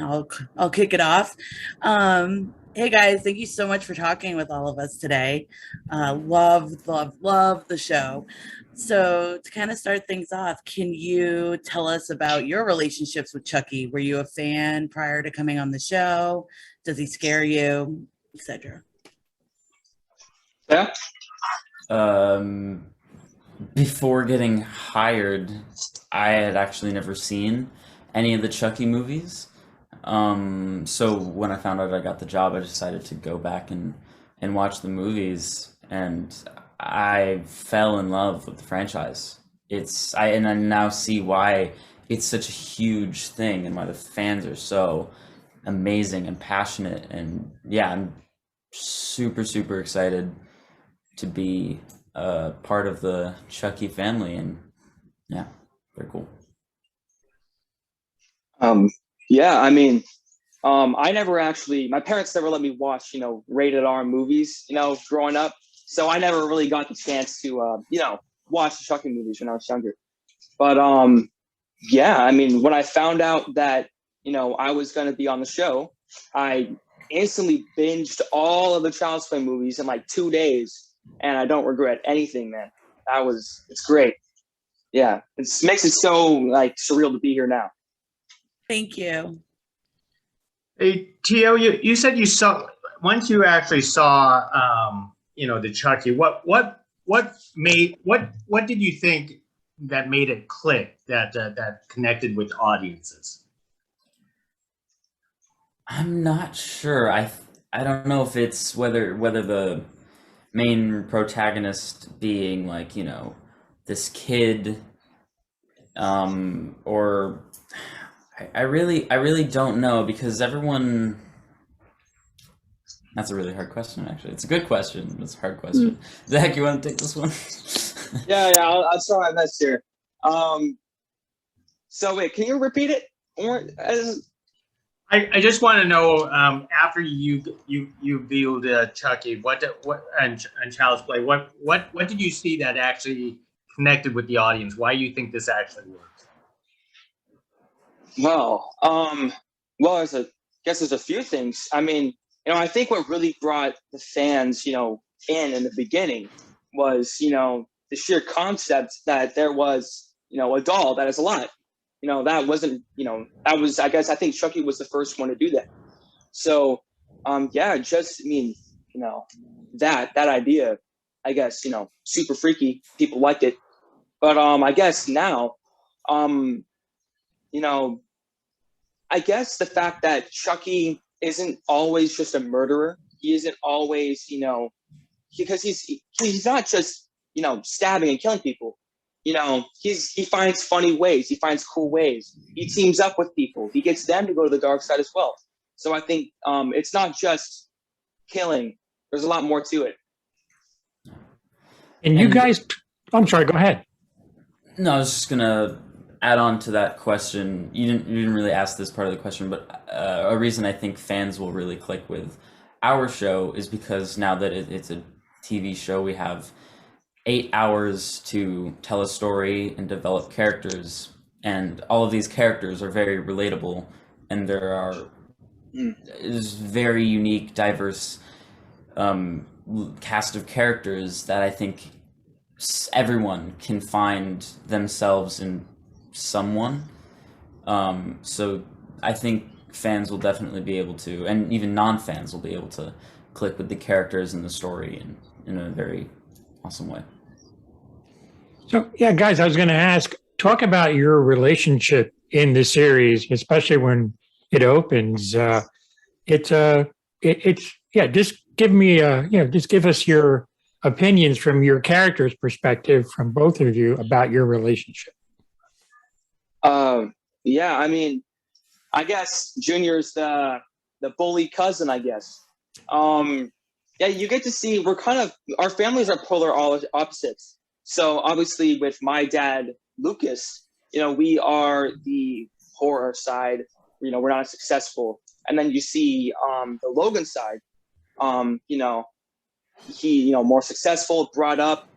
I'll kick it off. Hey guys, thank you so much for talking with all of us today. Love the show. So to kind of start things off, can you tell us about your relationships with Chucky? Were you a fan prior to coming on the show? Does he scare you, etc.? Yeah. Um, Before getting hired, I had actually never seen any of the Chucky movies. So when I found out I got the job, I decided to go back and watch the movies, and I fell in love with the franchise. I now see why it's such a huge thing and why the fans are so amazing and passionate. And yeah, I'm super excited to be part of the Chucky family, and yeah, very cool. Um, yeah, I mean, I never actually, my parents never let me watch, rated R movies, growing up. So I never really got the chance to, watch the Chucky movies when I was younger. But yeah, I mean, when I found out that, I was going to be on the show, I instantly binged all of the Child's Play movies in like 2 days. And I don't regret anything, man. It's great. Yeah, it makes it so like surreal to be here now. Thank you. Hey, Teo, you said you saw, once you actually saw, the Chucky, what did you think that made it click, that connected with audiences? I'm not sure. I don't know if it's whether the main protagonist being like, this kid, or I really don't know, because everyone. That's a really hard question, actually. It's a good question. It's a hard question. Zach, you want to take this one? Yeah, I'll try my best here. So wait, can you repeat it? Or I just want to know, after you viewed Chucky, and Child's Play, what did you see that actually connected with the audience? Why do you think this actually worked? Well, guess there's a few things. I mean, I think what really brought the fans, in the beginning was, the sheer concept that there was, a doll that is alive. That wasn't, that was, I guess, I think Chucky was the first one to do that. So, yeah, just, I mean, that idea, I guess, super freaky. People liked it. But I guess now, you know, I guess the fact that Chucky isn't always just a murderer. He isn't always, because he's not just, stabbing and killing people. He finds funny ways. He finds cool ways. He teams up with people. He gets them to go to the dark side as well. So I think it's not just killing. There's a lot more to it. And you guys, I'm sorry, go ahead. No, I was just gonna add on to that question. You didn't really ask this part of the question, but a reason I think fans will really click with our show is because now that it's a TV show, we have 8 hours to tell a story and develop characters, and all of these characters are very relatable, and there is very unique, diverse cast of characters that I think everyone can find themselves in someone. So I think fans will definitely be able to, and even non-fans will be able to click with the characters and the story in a very awesome way. So, yeah, guys, I was going to ask, talk about your relationship in the series, especially when it opens. Just give me just give us your opinions from your character's perspective, from both of you, about your relationship. Yeah, I mean, I guess Junior's the bully cousin, I guess. Yeah, you get to see our families are polar opposites. So obviously with my dad, Lucas, we are the horror side, we're not as successful. And then you see the Logan side, he, more successful, brought up.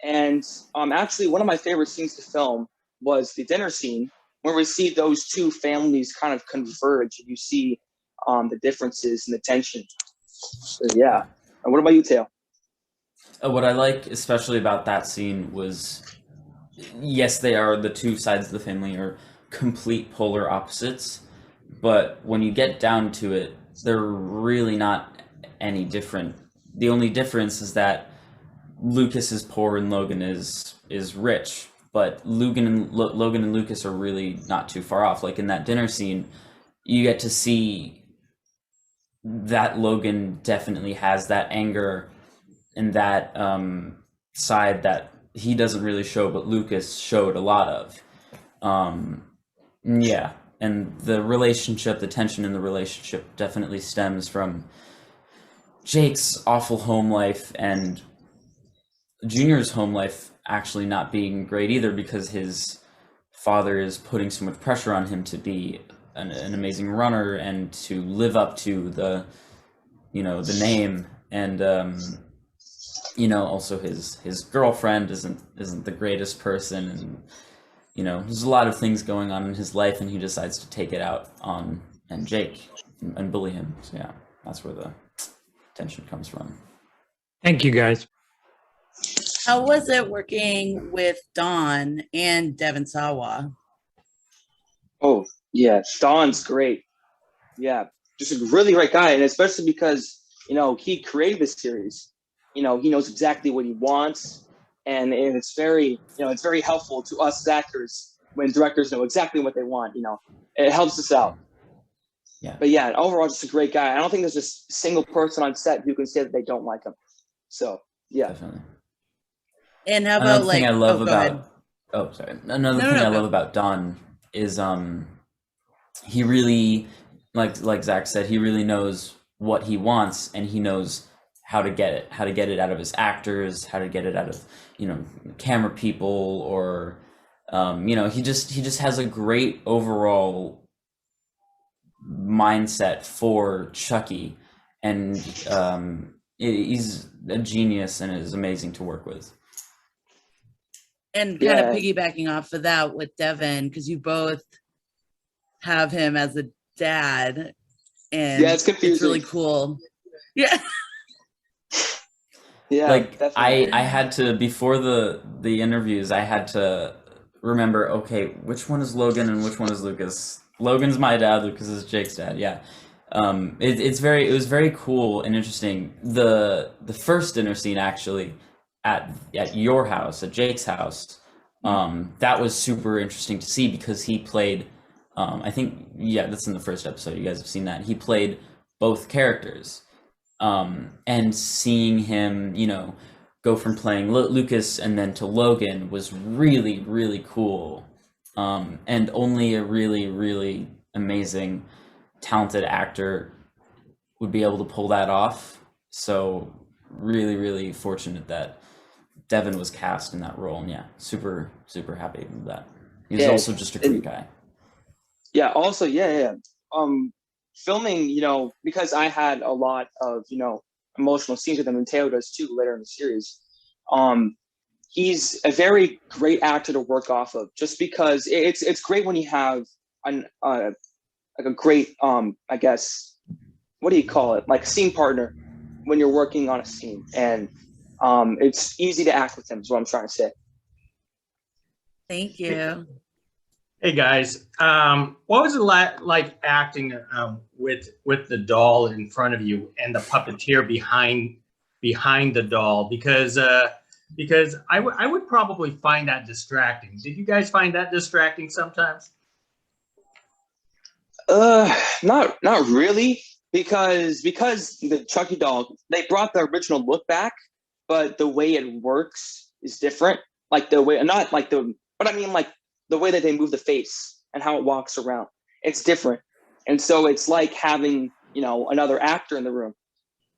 And actually one of my favorite scenes to film was the dinner scene when we see those two families kind of converge, you see the differences and the tension. So, yeah. And what about you, Teo? What I like especially about that scene was, yes, they are, the two sides of the family are complete polar opposites, but when you get down to it, they're really not any different. The only difference is that Lucas is poor and Logan is rich, but Logan and Lucas are really not too far off. Like in that dinner scene, you get to see that Logan definitely has that anger and that side that he doesn't really show, but Lucas showed a lot of. Yeah, and the relationship, the tension in the relationship definitely stems from Jake's awful home life and Junior's home life actually not being great either, because his father is putting so much pressure on him to be an amazing runner and to live up to the name, and also his girlfriend isn't the greatest person, and there's a lot of things going on in his life, and he decides to take it out on Jake and bully him. So yeah, that's where the tension comes from. Thank you, guys. How was it working with Don and Devin Sawa? Oh, yeah, Don's great. Yeah, just a really great guy, and especially because he created this series. He knows exactly what he wants, and it's very it's very helpful to us actors when directors know exactly what they want. It helps us out. Yeah. But yeah, overall, just a great guy. I don't think there's a single person on set who can say that they don't like him. So yeah, Definitely. And how about Another thing I love Another thing I love about Don is he really, like Zach said, he really knows what he wants, and he knows how to get it out of his actors, how to get it out of camera people, or he just has a great overall mindset for Chucky, and he's a genius and is amazing to work with. And kind of piggybacking off of that with Devin, because you both have him as a dad, and it's confusing. It's really cool. Yeah. Yeah, like definitely. I had to, before the interviews, I had to remember, okay, which one is Logan and which one is Lucas? Logan's my dad, Lucas is Jake's dad. Yeah. It was very cool and interesting. The first dinner scene actually at your house, at Jake's house, that was super interesting to see, because he played I think, that's in the first episode, you guys have seen that, he played both characters, and seeing him go from playing Lucas and then to Logan was really, really cool, and only a really, really amazing talented actor would be able to pull that off. So really, really fortunate that Devin was cast in that role, and super, super happy with that. He's also just a great guy. Yeah, also, filming, because I had a lot of, emotional scenes with him, and Teo does too later in the series. He's a very great actor to work off of, just because it's great when you have a great, I guess, what do you call it? Like scene partner when you're working on a scene, and it's easy to act with him is what I'm trying to say. Thank you. Hey guys, what was it like acting with the doll in front of you and the puppeteer behind the doll? Because I would probably find that distracting. Did you guys find that distracting sometimes? Not really, because the Chucky doll, they brought the original look back, but the way it works is different. Like the way, not like the, but I mean like the way that they move the face and how it walks around, it's different. And so it's like having, another actor in the room.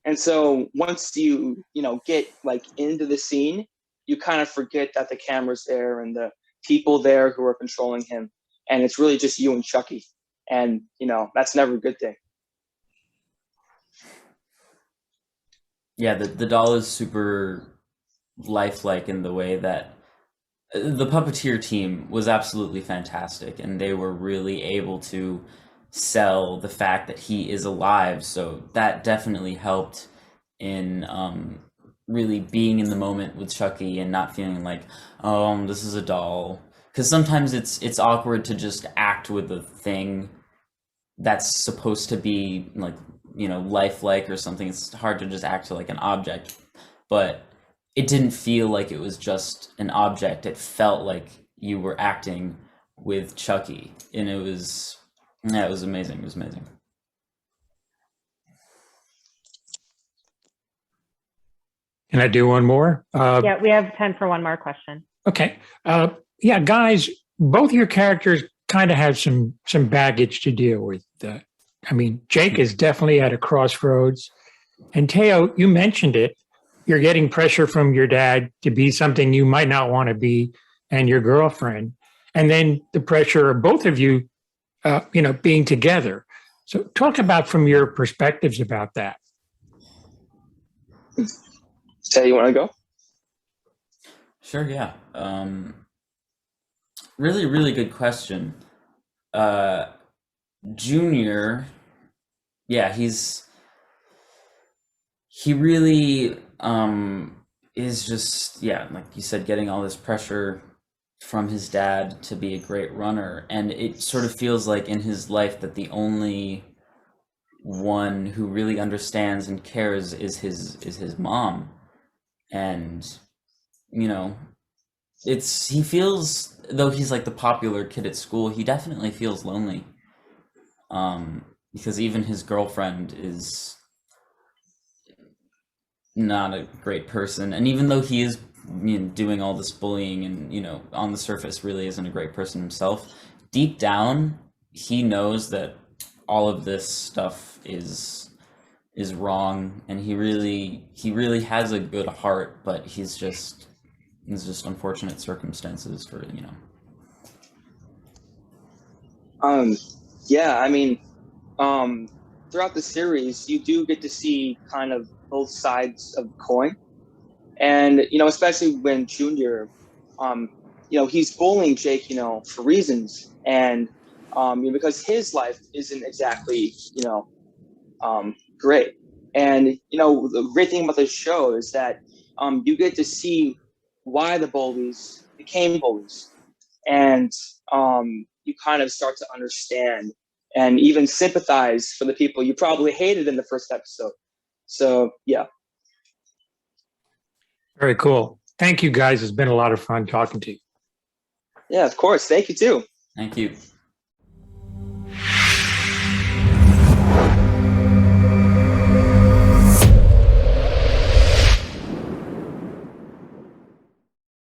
And so once you get like into the scene, you kind of forget that the camera's there and the people there who are controlling him. And it's really just you and Chucky. And, that's never a good thing. Yeah, the doll is super lifelike in the way that The puppeteer team was absolutely fantastic, and they were really able to sell the fact that he is alive. So that definitely helped in really being in the moment with Chucky and not feeling like, oh, this is a doll. Because sometimes it's awkward to just act with a thing that's supposed to be like, lifelike or something. It's hard to just act like an object, but it didn't feel like it was just an object. It felt like you were acting with Chucky, and it was amazing. It was amazing. Can I do one more? Yeah, we have time for one more question. Okay. Yeah, guys, both your characters kind of have some baggage to deal with. Jake is definitely at a crossroads. And Teo, you mentioned it. You're getting pressure from your dad to be something you might not want to be, and your girlfriend. And then the pressure of both of you, being together. So talk about from your perspectives about that. Teo, you want to go? Sure, yeah. Really, really good question. Junior, yeah, he really is just, yeah, like you said, getting all this pressure from his dad to be a great runner, and it sort of feels like in his life that the only one who really understands and cares is his mom. And he feels, though he's like the popular kid at school, he definitely feels lonely, because even his girlfriend is not a great person, and even though he is doing all this bullying and on the surface really isn't a great person himself, deep down he knows that all of this stuff is wrong, and he really has a good heart, but it's just unfortunate circumstances for Throughout the series you do get to see kind of both sides of the coin, and especially when Junior he's bullying Jake for reasons, and because his life isn't exactly great. And the great thing about this show is that you get to see why the bullies became bullies, and you kind of start to understand and even sympathize for the people you probably hated in the first episode. So yeah. Very cool. Thank you, guys. It's been a lot of fun talking to you. Yeah, of course. Thank you too. Thank you.